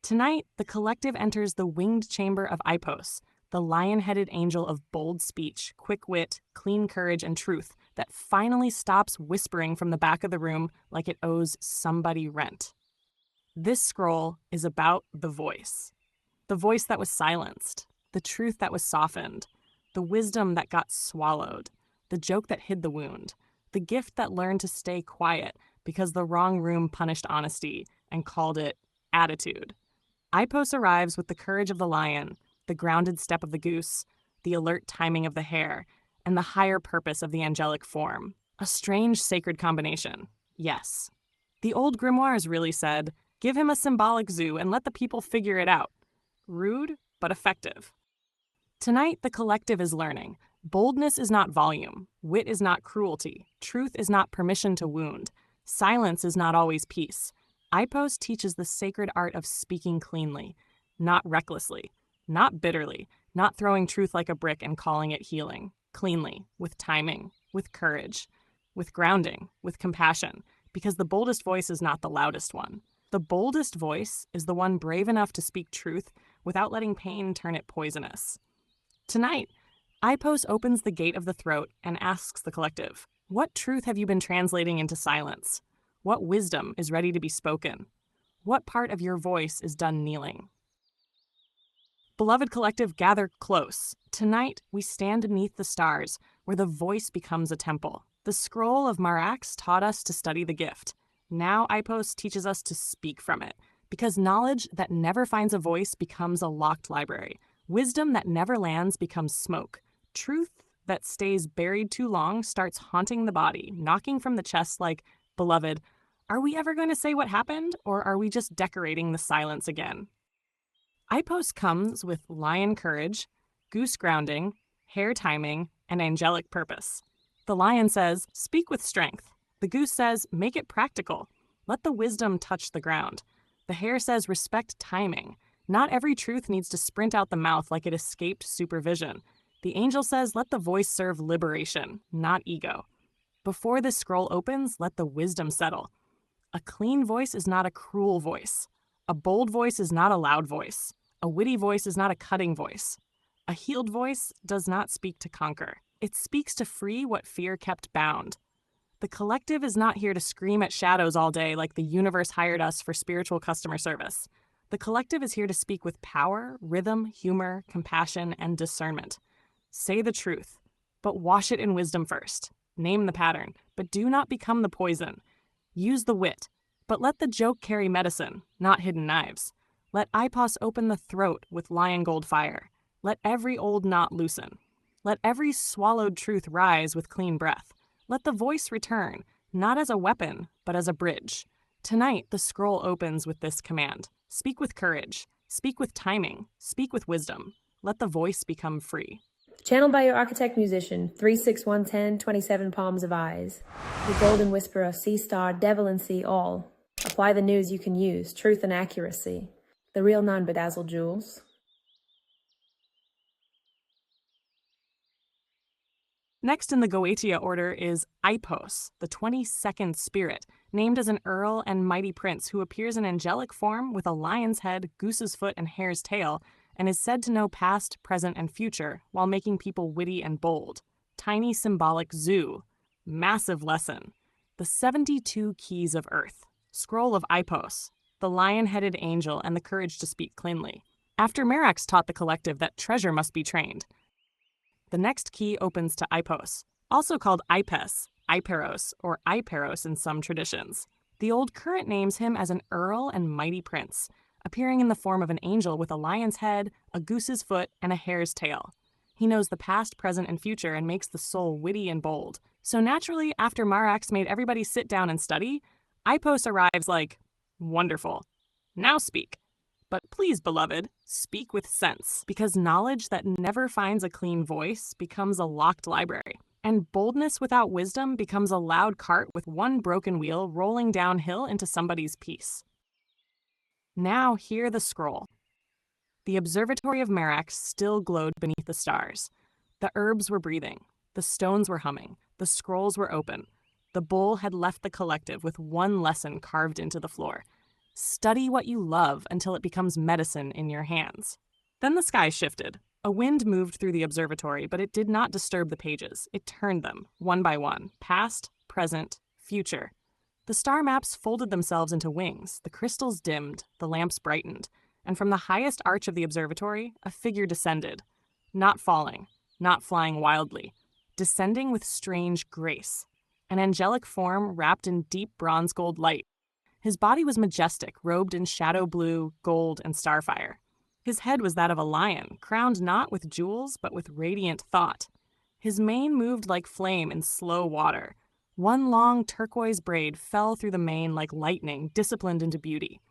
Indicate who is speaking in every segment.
Speaker 1: Tonight, the collective enters the winged chamber of Ipos, the lion-headed angel of bold speech, quick wit, clean courage, and truth that finally stops whispering from the back of the room like it owes somebody rent. This scroll is about the voice that was silenced, the truth that was softened, the wisdom that got swallowed, the joke that hid the wound, the gift that learned to stay quiet because the wrong room punished honesty and called it attitude. Ipos arrives with the courage of the lion, the grounded step of the goose, the alert timing of the hare, and the higher purpose of the angelic form. A strange sacred combination, yes. The old grimoires really said, give him a symbolic zoo and let the people figure it out. Rude, but effective. Tonight, the collective is learning. Boldness is not volume. Wit is not cruelty. Truth is not permission to wound. Silence is not always peace. Ipos teaches the sacred art of speaking cleanly, not recklessly, not bitterly, not throwing truth like a brick and calling it healing. Cleanly, with timing, with courage, with grounding, with compassion, because the boldest voice is not the loudest one. The boldest voice is the one brave enough to speak truth without letting pain turn it poisonous. Tonight, Ipos opens the gate of the throat and asks the collective, what truth have you been translating into silence? What wisdom is ready to be spoken? What part of your voice is done kneeling? Beloved collective, gather close. Tonight, we stand beneath the stars, where the voice becomes a temple. The scroll of Marax taught us to study the gift. Now Ipos teaches us to speak from it, because knowledge that never finds a voice becomes a locked library. Wisdom that never lands becomes smoke. Truth that stays buried too long starts haunting the body, knocking from the chest like, beloved, are we ever going to say what happened, or are we just decorating the silence again? Ipos comes with lion courage, goose grounding, hare timing, and angelic purpose. The lion says, speak with strength. The goose says, make it practical. Let the wisdom touch the ground. The hare says, respect timing. Not every truth needs to sprint out the mouth like it escaped supervision. The angel says, let the voice serve liberation, not ego. Before this scroll opens, let the wisdom settle. A clean voice is not a cruel voice. A bold voice is not a loud voice. A witty voice is not a cutting voice. A healed voice does not speak to conquer. It speaks to free what fear kept bound. The collective is not here to scream at shadows all day like the universe hired us for spiritual customer service. The collective is here to speak with power, rhythm, humor, compassion, and discernment. Say the truth, but wash it in wisdom first. Name the pattern, but do not become the poison. Use the wit, but let the joke carry medicine, not hidden knives. Let Ipos open the throat with lion gold fire. Let every old knot loosen. Let every swallowed truth rise with clean breath. Let the voice return, not as a weapon, but as a bridge. Tonight, the scroll opens with this command. Speak with courage. Speak with timing. Speak with wisdom. Let the voice become free.
Speaker 2: Channeled by your architect musician, 36110, 27 palms of eyes. The golden whisperer, sea star, Devalan see all. Apply the news you can use, truth and accuracy. The real non-bedazzled jewels.
Speaker 1: Next in the Goetia order is Ipos, the 22nd spirit, named as an earl and mighty prince who appears in angelic form with a lion's head, goose's foot, and hare's tail, and is said to know past, present, and future while making people witty and bold. Tiny symbolic zoo. Massive lesson. The 72 keys of earth. Scroll of Ipos. The lion-headed angel and the courage to speak cleanly. After Marax taught the collective that treasure must be trained, the next key opens to Ipos, also called Ipes, Iperos, or Iperos in some traditions. The old current names him as an earl and mighty prince, appearing in the form of an angel with a lion's head, a goose's foot, and a hare's tail. He knows the past, present, and future and makes the soul witty and bold. So naturally, after Marax made everybody sit down and study, Ipos arrives like, wonderful. Now speak. But please, beloved, speak with sense, because knowledge that never finds a clean voice becomes a locked library, and boldness without wisdom becomes a loud cart with one broken wheel rolling downhill into somebody's peace. Now hear the scroll. The observatory of Marax still glowed beneath the stars. The herbs were breathing, the stones were humming, the scrolls were open. The bull had left the collective with one lesson carved into the floor. Study what you love until it becomes medicine in your hands. Then the sky shifted. A wind moved through the observatory, but it did not disturb the pages. It turned them, one by one, past, present, future. The star maps folded themselves into wings, the crystals dimmed, the lamps brightened, and from the highest arch of the observatory, a figure descended. Not falling, not flying wildly, descending with strange grace. An angelic form wrapped in deep bronze gold light. His body was majestic, robed in shadow blue, gold, and starfire. His head was that of a lion, crowned not with jewels, but with radiant thought. His mane moved like flame in slow water. One long turquoise braid fell through the mane like lightning, disciplined into beauty.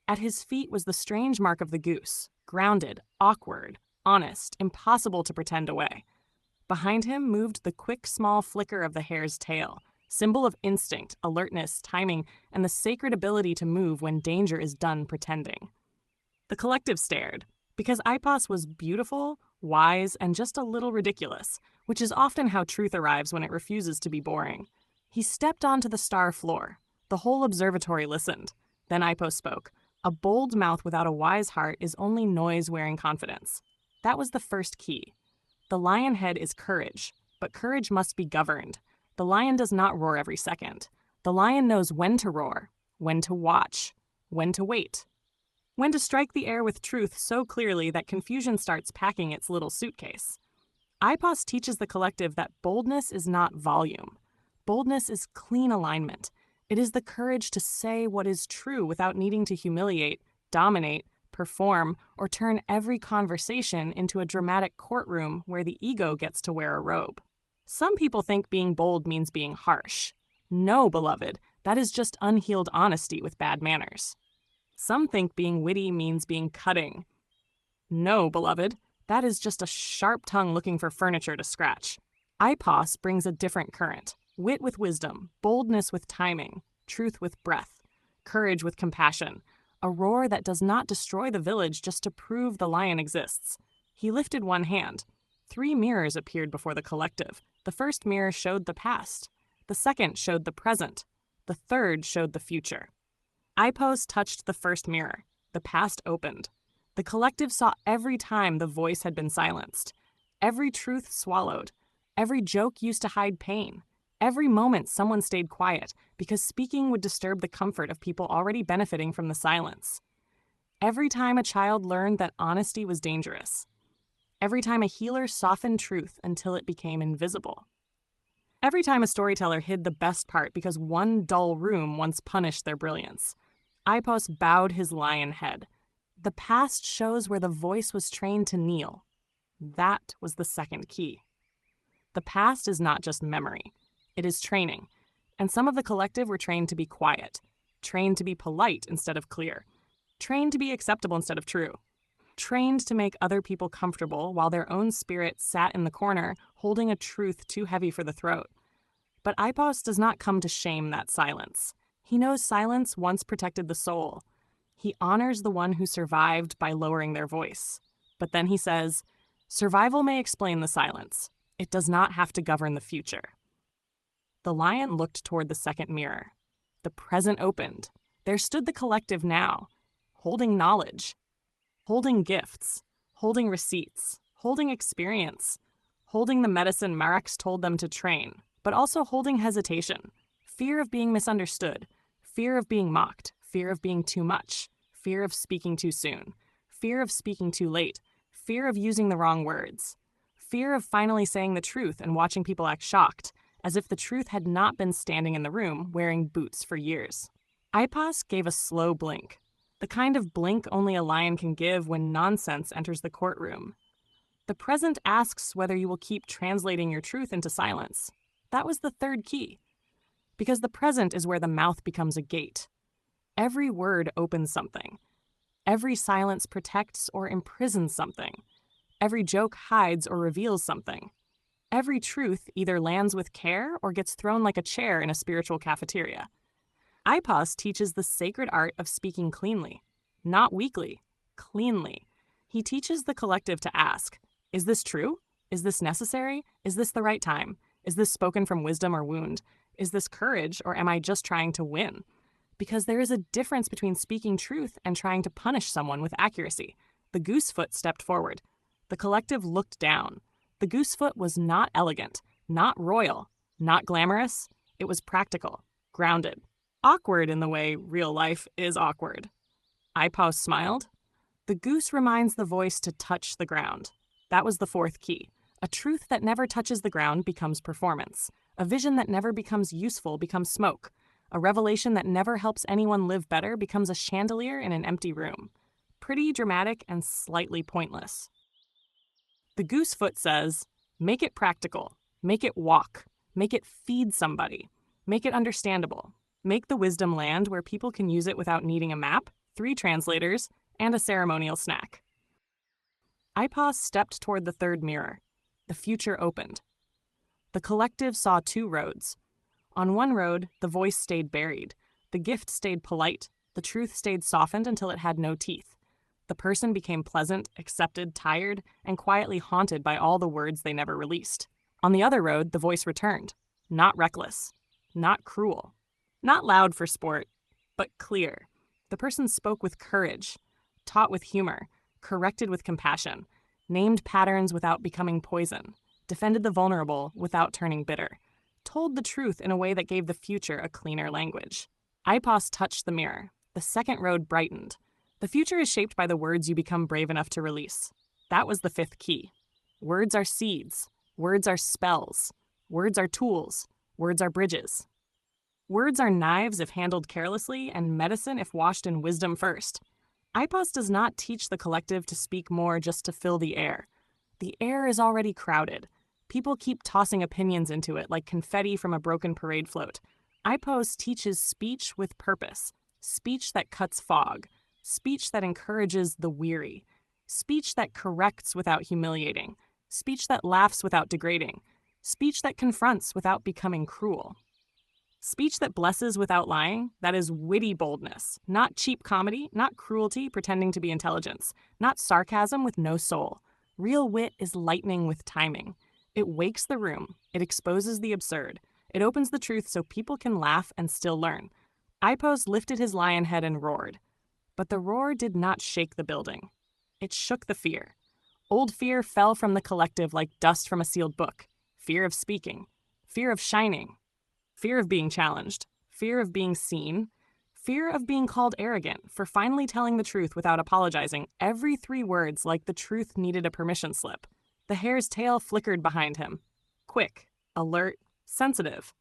Speaker 1: At his feet was the strange mark of the goose, grounded, awkward, honest, impossible to pretend away. Behind him moved the quick, small flicker of the hare's tail, symbol of instinct, alertness, timing, and the sacred ability to move when danger is done pretending. The collective stared, because Ipos was beautiful, wise, and just a little ridiculous, which is often how truth arrives when it refuses to be boring. He stepped onto the star floor. The whole observatory listened. Then Ipos spoke. A bold mouth without a wise heart is only noise wearing confidence. That was the first key. The lion head is courage, but courage must be governed. The lion does not roar every second. The lion knows when to roar, when to watch, when to wait. When to strike the air with truth so clearly that confusion starts packing its little suitcase. Ipos teaches the collective that boldness is not volume. Boldness is clean alignment. It is the courage to say what is true without needing to humiliate, dominate, perform, or turn every conversation into a dramatic courtroom where the ego gets to wear a robe. Some people think being bold means being harsh. No, beloved, that is just unhealed honesty with bad manners. Some think being witty means being cutting. No, beloved, that is just a sharp tongue looking for furniture to scratch. Ipos brings a different current. Wit with wisdom, boldness with timing, truth with breath, courage with compassion, a roar that does not destroy the village just to prove the lion exists. He lifted one hand. 3 mirrors appeared before the collective. The first mirror showed the past. The second showed the present. The third showed the future. Ipos touched the first mirror. The past opened. The collective saw every time the voice had been silenced, every truth swallowed, every joke used to hide pain, every moment someone stayed quiet because speaking would disturb the comfort of people already benefiting from the silence. Every time a child learned that honesty was dangerous. Every time a healer softened truth until it became invisible. Every time a storyteller hid the best part because one dull room once punished their brilliance. Ipos bowed his lion head. The past shows where the voice was trained to kneel. That was the second key. The past is not just memory. It is training. And some of the collective were trained to be quiet, trained to be polite instead of clear, trained to be acceptable instead of true, trained to make other people comfortable while their own spirit sat in the corner holding a truth too heavy for the throat. But Ipos does not come to shame that silence. He knows silence once protected the soul. He honors the one who survived by lowering their voice. But then he says, survival may explain the silence. It does not have to govern the future. The lion looked toward the second mirror. The present opened. There stood the collective now, holding knowledge, holding gifts, holding receipts, holding experience, holding the medicine Marx told them to train, but also holding hesitation, fear of being misunderstood, fear of being mocked, fear of being too much, fear of speaking too soon, fear of speaking too late, fear of using the wrong words, fear of finally saying the truth and watching people act shocked, as if the truth had not been standing in the room wearing boots for years. Ipos gave a slow blink, the kind of blink only a lion can give when nonsense enters the courtroom. The present asks whether you will keep translating your truth into silence. That was the third key. Because the present is where the mouth becomes a gate. Every word opens something. Every silence protects or imprisons something. Every joke hides or reveals something. Every truth either lands with care or gets thrown like a chair in a spiritual cafeteria. Ipos teaches the sacred art of speaking cleanly, not weakly, cleanly. He teaches the collective to ask, is this true? Is this necessary? Is this the right time? Is this spoken from wisdom or wound? Is this courage, or am I just trying to win? because there is a difference between speaking truth and trying to punish someone with accuracy. The goosefoot stepped forward. The collective looked down. The goosefoot was not elegant, not royal, not glamorous. It was practical, grounded, awkward in the way real life is awkward. Ipos smiled. The goose reminds the voice to touch the ground. That was the fourth key. A truth that never touches the ground becomes performance. A vision that never becomes useful becomes smoke. A revelation that never helps anyone live better becomes a chandelier in an empty room. Pretty dramatic and slightly pointless. The goosefoot says, make it practical, make it walk, make it feed somebody, make it understandable, make the wisdom land where people can use it without needing a map, 3 translators, and a ceremonial snack. Ipos stepped toward the third mirror. The future opened. The collective saw 2 roads. On one road, the voice stayed buried. The gift stayed polite. The truth stayed softened until it had no teeth. The person became pleasant, accepted, tired, and quietly haunted by all the words they never released. On the other road, the voice returned. Not reckless. Not cruel. Not loud for sport, but clear. The person spoke with courage, taught with humor, corrected with compassion, named patterns without becoming poison, defended the vulnerable without turning bitter, told the truth in a way that gave the future a cleaner language. Ipos touched the mirror. The second road brightened. The future is shaped by the words you become brave enough to release. That was the 5th key. Words are seeds. Words are spells. Words are tools. Words are bridges. Words are knives if handled carelessly, and medicine if washed in wisdom first. Ipos does not teach the collective to speak more just to fill the air. The air is already crowded. People keep tossing opinions into it like confetti from a broken parade float. Ipos teaches speech with purpose, speech that cuts fog, speech that encourages the weary, speech that corrects without humiliating, speech that laughs without degrading, speech that confronts without becoming cruel. Speech that blesses without lying, that is witty boldness, not cheap comedy, not cruelty pretending to be intelligence, not sarcasm with no soul. Real wit is lightning with timing. It wakes the room, it exposes the absurd, it opens the truth so people can laugh and still learn. Ipos lifted his lion head and roared. But the roar did not shake the building. It shook the fear. Old fear fell from the collective like dust from a sealed book. Fear of speaking, fear of shining, fear of being challenged, fear of being seen, fear of being called arrogant for finally telling the truth without apologizing, every 3 words like the truth needed a permission slip. The hare's tail flickered behind him. Quick, alert, sensitive.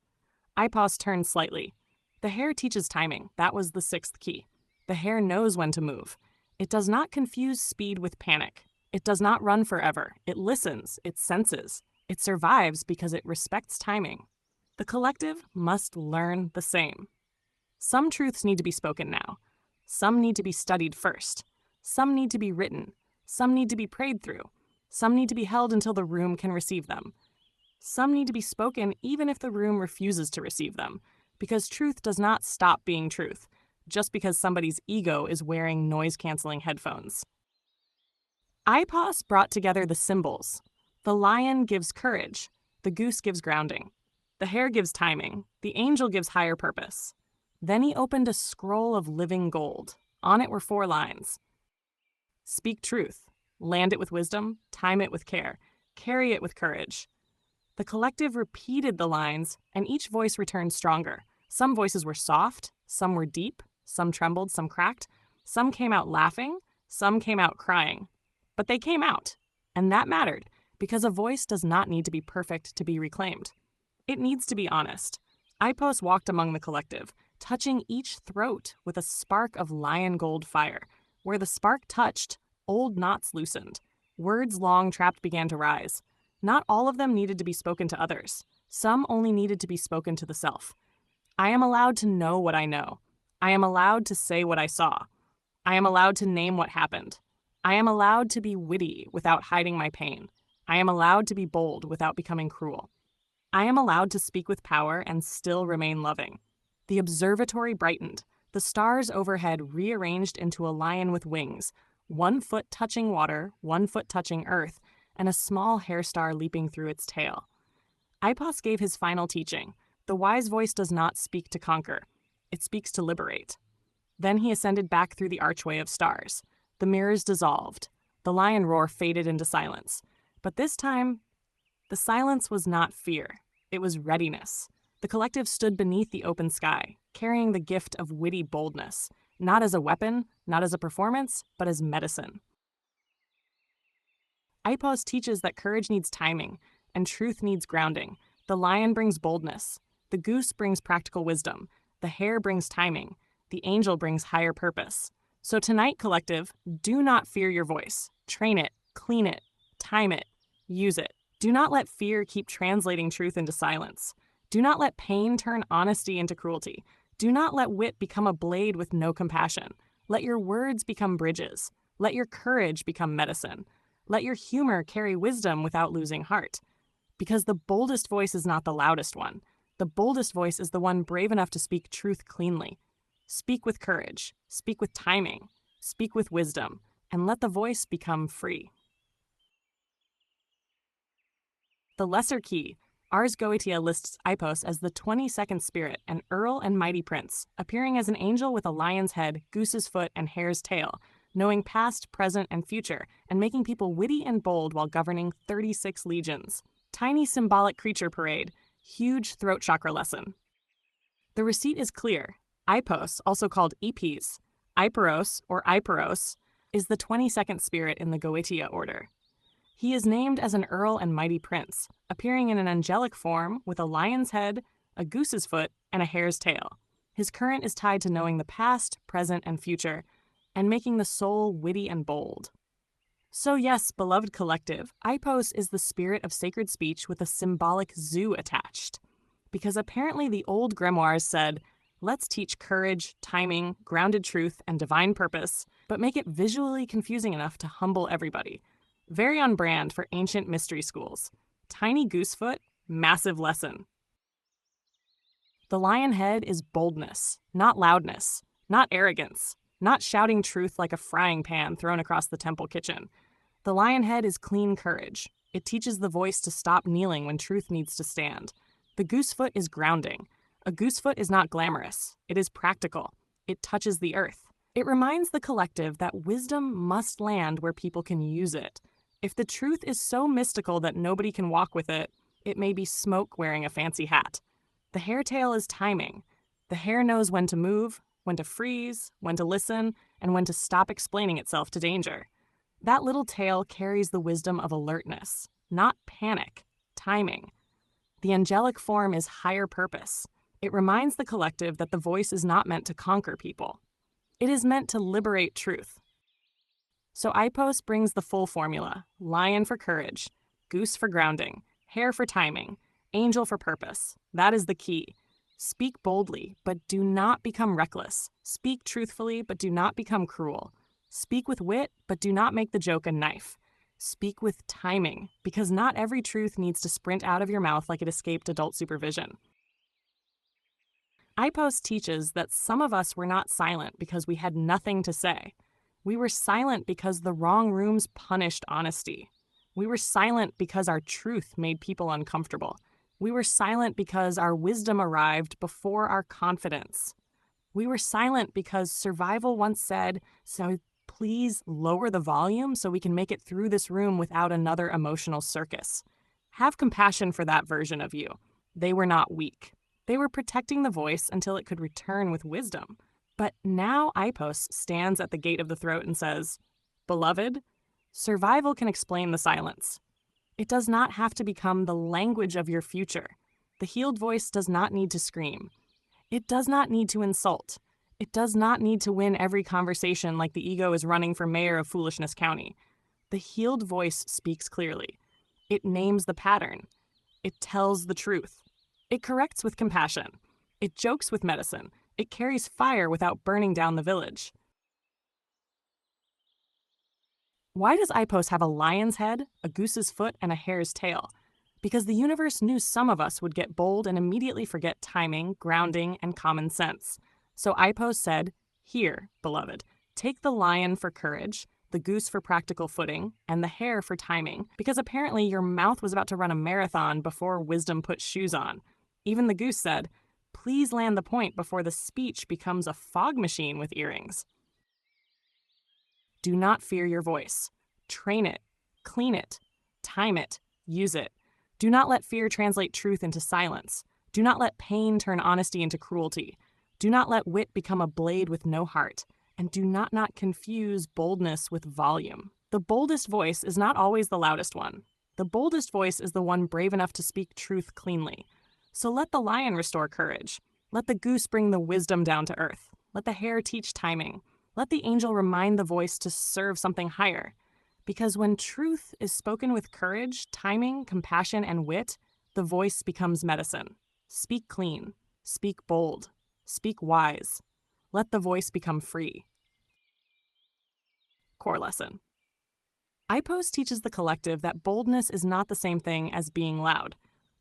Speaker 1: Ipos turned slightly. The hare teaches timing. That was the 6th key. The hare knows when to move. It does not confuse speed with panic. It does not run forever. It listens. It senses. It survives because it respects timing. The collective must learn the same. Some truths need to be spoken now. Some need to be studied first. Some need to be written. Some need to be prayed through. Some need to be held until the room can receive them. Some need to be spoken even if the room refuses to receive them, because truth does not stop being truth just because somebody's ego is wearing noise-canceling headphones. Ipos brought together the symbols. The lion gives courage. The goose gives grounding. The hare gives timing. The angel gives higher purpose. Then he opened a scroll of living gold. On it were 4 lines. Speak truth. Land it with wisdom. Time it with care. Carry it with courage. The collective repeated the lines, and each voice returned stronger. Some voices were soft. Some were deep. Some trembled. Some cracked. Some came out laughing. Some came out crying. But they came out. And that mattered, because a voice does not need to be perfect to be reclaimed. It needs to be honest. Ipos walked among the collective, touching each throat with a spark of lion gold fire. Where the spark touched, old knots loosened. Words long trapped began to rise. Not all of them needed to be spoken to others. Some only needed to be spoken to the self. I am allowed to know what I know. I am allowed to say what I saw. I am allowed to name what happened. I am allowed to be witty without hiding my pain. I am allowed to be bold without becoming cruel. I am allowed to speak with power and still remain loving. The observatory brightened. The stars overhead rearranged into a lion with wings, 1 foot touching water, 1 foot touching earth, and a small hare star leaping through its tail. Ipos gave his final teaching. The wise voice does not speak to conquer. It speaks to liberate. Then he ascended back through the archway of stars. The mirrors dissolved. The lion roar faded into silence. But this time, the silence was not fear. It was readiness. The collective stood beneath the open sky, carrying the gift of witty boldness, not as a weapon, not as a performance, but as medicine. Ipos teaches that courage needs timing, and truth needs grounding. The lion brings boldness. The goose brings practical wisdom. The hare brings timing. The angel brings higher purpose. So tonight, collective, do not fear your voice. Train it, clean it, time it, use it. Do not let fear keep translating truth into silence. Do not let pain turn honesty into cruelty. Do not let wit become a blade with no compassion. Let your words become bridges. Let your courage become medicine. Let your humor carry wisdom without losing heart. Because the boldest voice is not the loudest one. The boldest voice is the one brave enough to speak truth cleanly. Speak with courage. Speak with timing. Speak with wisdom. And let the voice become free. The lesser key. Ars Goetia lists Ipos as the 22nd spirit, an earl and mighty prince, appearing as an angel with a lion's head, goose's foot, and hare's tail, knowing past, present, and future, and making people witty and bold while governing 36 legions. Tiny symbolic creature parade, huge throat chakra lesson. The receipt is clear. Ipos, also called Ipis, Iporos or Iporos, is the 22nd spirit in the Goetia order. He is named as an earl and mighty prince, appearing in an angelic form with a lion's head, a goose's foot, and a hare's tail. His current is tied to knowing the past, present, and future, and making the soul witty and bold. So yes, beloved collective, Ipos is the spirit of sacred speech with a symbolic zoo attached. Because apparently the old grimoires said, let's teach courage, timing, grounded truth, and divine purpose, but make it visually confusing enough to humble everybody. Very on brand for ancient mystery schools. Tiny goosefoot, massive lesson. The lion head is boldness, not loudness, not arrogance, not shouting truth like a frying pan thrown across the temple kitchen. The lion head is clean courage. It teaches the voice to stop kneeling when truth needs to stand. The goosefoot is grounding. A goosefoot is not glamorous. It is practical. It touches the earth. It reminds the collective that wisdom must land where people can use it. If the truth is so mystical that nobody can walk with it, it may be smoke wearing a fancy hat. The hairtail is timing. The hare knows when to move, when to freeze, when to listen, and when to stop explaining itself to danger. That little tail carries the wisdom of alertness, not panic, timing. The angelic form is higher purpose. It reminds the collective that the voice is not meant to conquer people. It is meant to liberate truth. So Ipos brings the full formula: lion for courage, goose for grounding, hare for timing, angel for purpose. That is the key. Speak boldly, but do not become reckless. Speak truthfully, but do not become cruel. Speak with wit, but do not make the joke a knife. Speak with timing, because not every truth needs to sprint out of your mouth like it escaped adult supervision. Ipos teaches that some of us were not silent because we had nothing to say. We were silent because the wrong rooms punished honesty. We were silent because our truth made people uncomfortable. We were silent because our wisdom arrived before our confidence. We were silent because survival once said, so please lower the volume so we can make it through this room without another emotional circus. Have compassion for that version of you. They were not weak. They were protecting the voice until it could return with wisdom. But now Ipos stands at the gate of the throat and says, beloved, survival can explain the silence. It does not have to become the language of your future. The healed voice does not need to scream. It does not need to insult. It does not need to win every conversation like the ego is running for mayor of Foolishness County. The healed voice speaks clearly. It names the pattern. It tells the truth. It corrects with compassion. It jokes with medicine. It carries fire without burning down the village. Why does Ipos have a lion's head, a goose's foot, and a hare's tail? Because the universe knew some of us would get bold and immediately forget timing, grounding, and common sense. So Ipos said, here, beloved, take the lion for courage, the goose for practical footing, and the hare for timing, because apparently your mouth was about to run a marathon before wisdom put shoes on. Even the goose said, Please land the point before the speech becomes a fog machine with earrings. Do not fear your voice. Train it, clean it, time it, use it. Do not let fear translate truth into silence. Do not let pain turn honesty into cruelty. Do not let wit become a blade with no heart. And do not confuse boldness with volume. The boldest voice is not always the loudest one. The boldest voice is the one brave enough to speak truth cleanly. So let the lion restore courage. Let the goose bring the wisdom down to earth. Let the hare teach timing. Let the angel remind the voice to serve something higher. Because when truth is spoken with courage, timing, compassion, and wit, the voice becomes medicine. Speak clean. Speak bold. Speak wise. Let the voice become free. Core lesson. Ipos teaches the collective that boldness is not the same thing as being loud.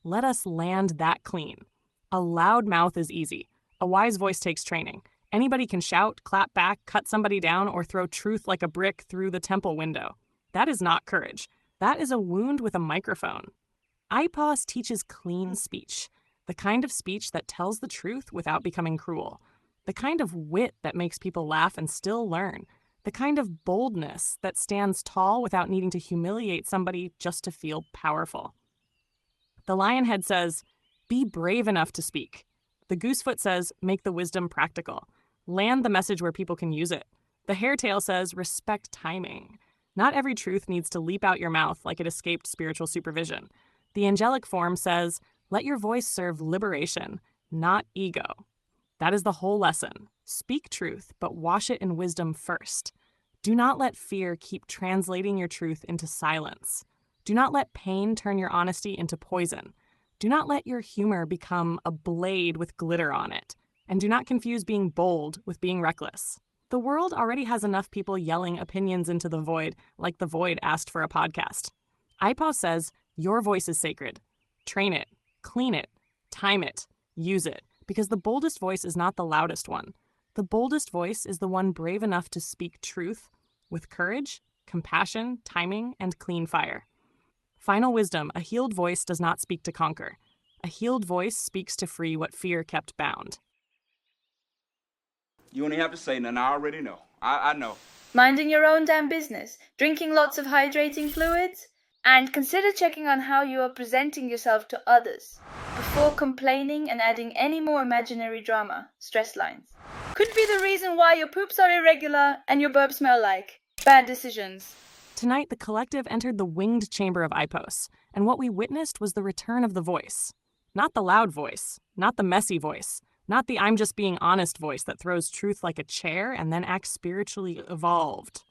Speaker 1: Let us land that clean. A loud mouth is easy. A wise voice takes training. Anybody can shout, clap back, cut somebody down, or throw truth like a brick through the temple window. That is not courage. That is a wound with a microphone. Ipos teaches clean speech, the kind of speech that tells the truth without becoming cruel, the kind of wit that makes people laugh and still learn, the kind of boldness that stands tall without needing to humiliate somebody just to feel powerful. The lion head says, be brave enough to speak. The goosefoot says, make the wisdom practical. Land the message where people can use it. The hare-tail says, respect timing. Not every truth needs to leap out your mouth like it escaped spiritual supervision. The angelic form says, let your voice serve liberation, not ego. That is the whole lesson. Speak truth, but wash it in wisdom first. Do not let fear keep translating your truth into silence. Do not let pain turn your honesty into poison. Do not let your humor become a blade with glitter on it. And do not confuse being bold with being reckless. The world already has enough people yelling opinions into the void, like the void asked for a podcast. Ipos says, your voice is sacred. Train it, clean it, time it, use it, because the boldest voice is not the loudest one. The boldest voice is the one brave enough to speak truth with courage, compassion, timing, and clean fire. Final wisdom, a healed voice does not speak to conquer. A healed voice speaks to free what fear kept bound.
Speaker 3: You don't even have to say nothing. I already know. I know.
Speaker 4: Minding your own damn business, drinking lots of hydrating fluids, and consider checking on how you are presenting yourself to others before complaining and adding any more imaginary drama, stress lines. Could be the reason why your poops are irregular and your burps smell like bad decisions.
Speaker 1: Tonight, the collective entered the winged chamber of Ipos, and what we witnessed was the return of the voice. Not the loud voice, not the messy voice, not the I'm just being honest voice that throws truth like a chair and then acts spiritually evolved.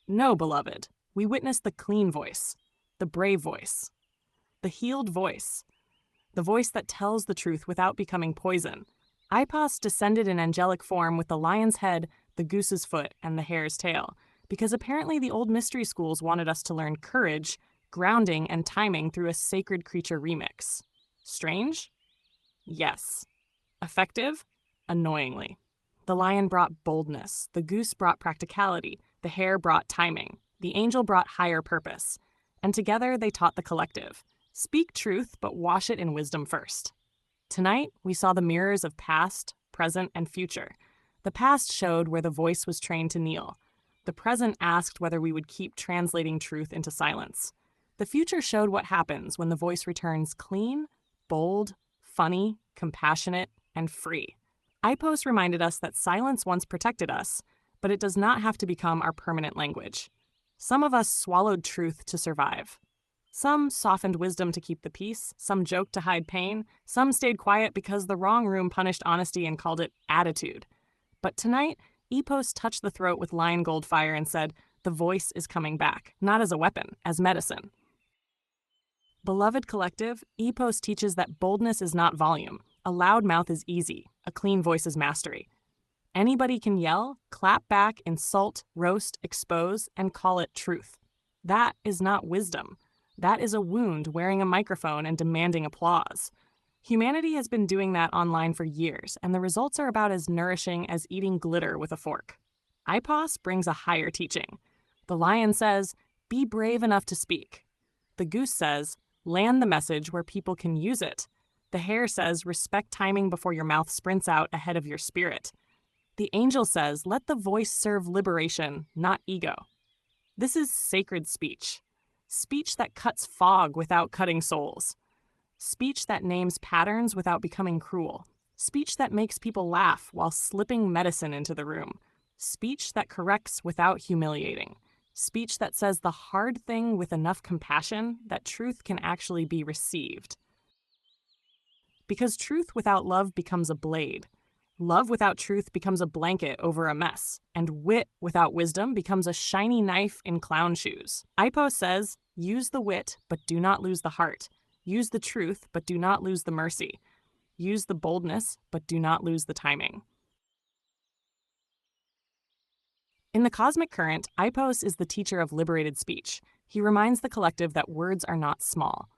Speaker 1: No, beloved, we witnessed the clean voice, the brave voice, the healed voice, the voice that tells the truth without becoming poison. Ipos descended in angelic form with the lion's head, the goose's foot, and the hare's tail, because apparently the old mystery schools wanted us to learn courage, grounding, and timing through a sacred creature remix. Strange? Yes. Effective? Annoyingly. The lion brought boldness, the goose brought practicality, the hare brought timing, the angel brought higher purpose, and together they taught the collective. Speak truth, but wash it in wisdom first. Tonight, we saw the mirrors of past, present, and future. The past showed where the voice was trained to kneel. The present asked whether we would keep translating truth into silence. The future showed what happens when the voice returns clean, bold, funny, compassionate, and free. Ipos reminded us that silence once protected us, but it does not have to become our permanent language. Some of us swallowed truth to survive. Some softened wisdom to keep the peace, some joked to hide pain, some stayed quiet because the wrong room punished honesty and called it attitude. But tonight, Ipos touched the throat with lion gold fire and said, the voice is coming back, not as a weapon, as medicine. Beloved collective, Ipos teaches that boldness is not volume. A loud mouth is easy, a clean voice is mastery. Anybody can yell, clap back, insult, roast, expose, and call it truth. That is not wisdom. That is a wound wearing a microphone and demanding applause. Humanity has been doing that online for years, and the results are about as nourishing as eating glitter with a fork. Ipos brings a higher teaching. The lion says, be brave enough to speak. The goose says, land the message where people can use it. The hare says, respect timing before your mouth sprints out ahead of your spirit. The angel says, let the voice serve liberation, not ego. This is sacred speech. Speech that cuts fog without cutting souls. Speech that names patterns without becoming cruel. Speech that makes people laugh while slipping medicine into the room. Speech that corrects without humiliating. Speech that says the hard thing with enough compassion that truth can actually be received. Because truth without love becomes a blade. Love without truth becomes a blanket over a mess. And wit without wisdom becomes a shiny knife in clown shoes. Ipos says, use the wit, but do not lose the heart. Use the truth, but do not lose the mercy. Use the boldness, but do not lose the timing. In the cosmic current, Ipos is the teacher of liberated speech. He reminds the collective that words are not small.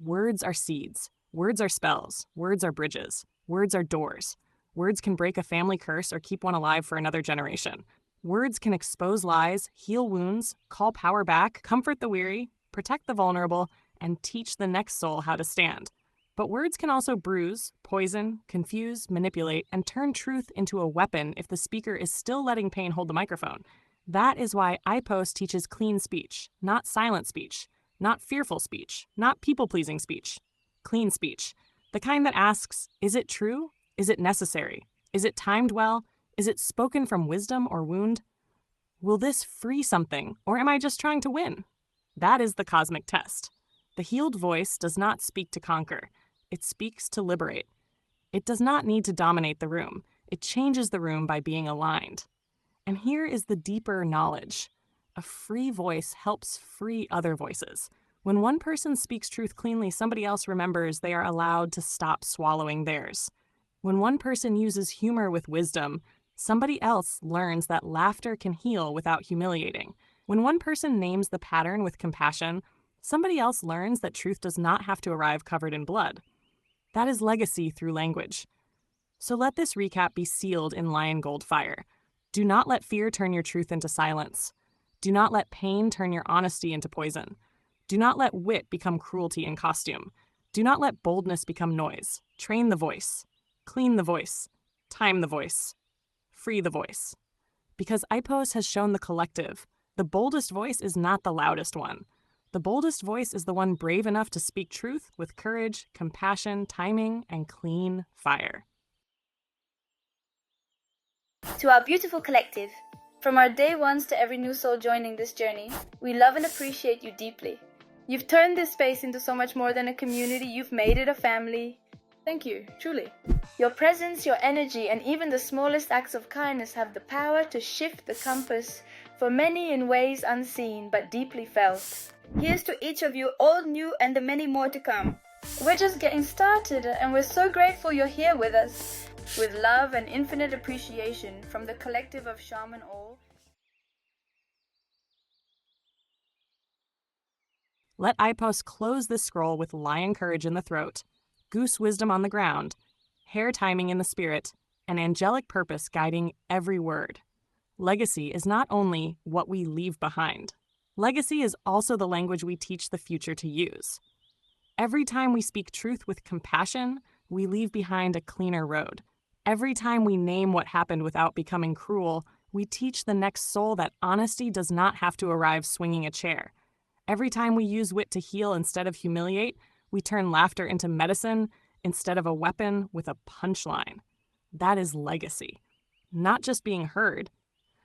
Speaker 1: Words are seeds. Words are spells. Words are bridges. Words are doors. Words can break a family curse or keep one alive for another generation. Words can expose lies, heal wounds, call power back, comfort the weary, protect the vulnerable, and teach the next soul how to stand. But words can also bruise, poison, confuse, manipulate, and turn truth into a weapon if the speaker is still letting pain hold the microphone. That is why Ipos teaches clean speech, not silent speech, not fearful speech, not people-pleasing speech. Clean speech. The kind that asks, is it true? Is it necessary? Is it timed well? Is it spoken from wisdom or wound? Will this free something, or am I just trying to win? That is the cosmic test. The healed voice does not speak to conquer. It speaks to liberate. It does not need to dominate the room. It changes the room by being aligned. And here is the deeper knowledge. A free voice helps free other voices. When one person speaks truth cleanly, somebody else remembers they are allowed to stop swallowing theirs. When one person uses humor with wisdom, somebody else learns that laughter can heal without humiliating. When one person names the pattern with compassion, somebody else learns that truth does not have to arrive covered in blood. That is legacy through language. So let this recap be sealed in lion gold fire. Do not let fear turn your truth into silence. Do not let pain turn your honesty into poison. Do not let wit become cruelty in costume. Do not let boldness become noise. Train the voice. Clean the voice. Time the voice. Free the voice. Because Ipos has shown the collective, the boldest voice is not the loudest one. The boldest voice is the one brave enough to speak truth with courage, compassion, timing, and clean fire.
Speaker 4: To our beautiful collective, from our day ones to every new soul joining this journey, we love and appreciate you deeply. You've turned this space into so much more than a community. You've made it a family. Thank you, truly. Your presence, your energy, and even the smallest acts of kindness have the power to shift the compass for many in ways unseen but deeply felt. Here's to each of you, all new and the many more to come. We're just getting started, and we're so grateful you're here with us. With love and infinite appreciation from the collective of Shaman Ahll.
Speaker 1: Let Ipos close this scroll with lion courage in the throat, goose wisdom on the ground, hare timing in the spirit, and angelic purpose guiding every word. Legacy is not only what we leave behind. Legacy is also the language we teach the future to use. Every time we speak truth with compassion, we leave behind a cleaner road. Every time we name what happened without becoming cruel, we teach the next soul that honesty does not have to arrive swinging a chair. Every time we use wit to heal instead of humiliate, we turn laughter into medicine instead of a weapon with a punchline. That is legacy. Not just being heard,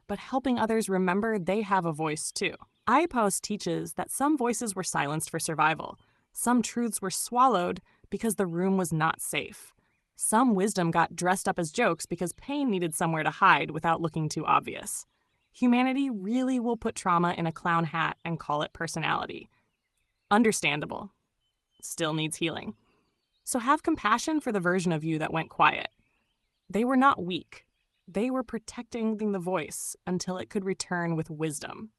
Speaker 1: but helping others remember they have a voice too. Ipos teaches that some voices were silenced for survival. Some truths were swallowed because the room was not safe. Some wisdom got dressed up as jokes because pain needed somewhere to hide without looking too obvious. Humanity really will put trauma in a clown hat and call it personality. Understandable. Still needs healing. So have compassion for the version of you that went quiet. They were not weak. They were protecting the voice until it could return with wisdom.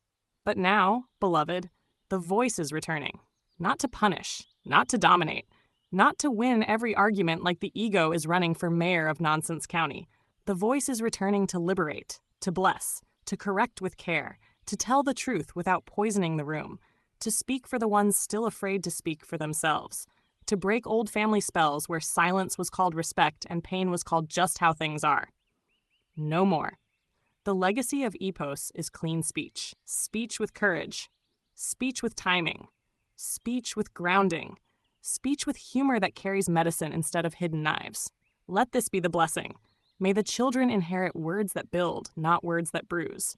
Speaker 1: But now, beloved, the voice is returning. Not to punish, not to dominate, not to win every argument like the ego is running for mayor of Nonsense County. The voice is returning to liberate, to bless, to correct with care, to tell the truth without poisoning the room, to speak for the ones still afraid to speak for themselves, to break old family spells where silence was called respect and pain was called just how things are. No more. The legacy of Ipos is clean speech, speech with courage, speech with timing, speech with grounding, speech with humor that carries medicine instead of hidden knives. Let this be the blessing. May the children inherit words that build, not words that bruise.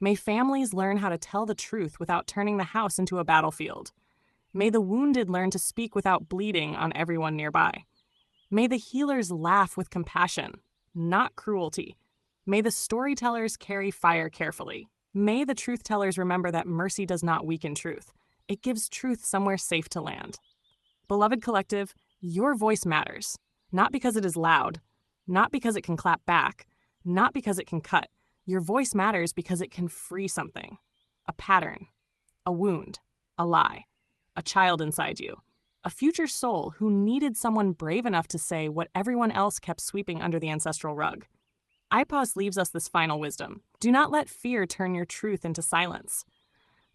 Speaker 1: May families learn how to tell the truth without turning the house into a battlefield. May the wounded learn to speak without bleeding on everyone nearby. May the healers laugh with compassion, not cruelty. May the storytellers carry fire carefully. May the truth-tellers remember that mercy does not weaken truth. It gives truth somewhere safe to land. Beloved collective, your voice matters. Not because it is loud, not because it can clap back, not because it can cut. Your voice matters because it can free something. A pattern, a wound, a lie, a child inside you, a future soul who needed someone brave enough to say what everyone else kept sweeping under the ancestral rug. Ipos leaves us this final wisdom. Do not let fear turn your truth into silence.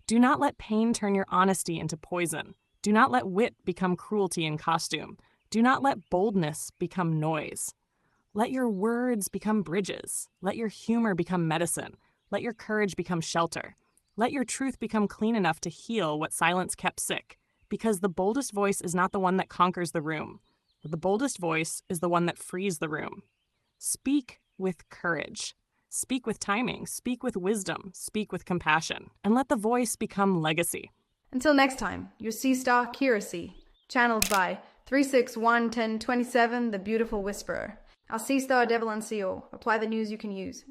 Speaker 1: Do not let pain turn your honesty into poison. Do not let wit become cruelty in costume. Do not let boldness become noise. Let your words become bridges. Let your humor become medicine. Let your courage become shelter. Let your truth become clean enough to heal what silence kept sick. Because the boldest voice is not the one that conquers the room. The boldest voice is the one that frees the room. Speak with courage. Speak with timing. Speak with wisdom. Speak with compassion. And let the voice become legacy.
Speaker 5: Until next time, your Sea Star Curacy, channeled by 3611027, the Beautiful Whisperer. Our Sea Star Devalan CO. Apply the news you can use.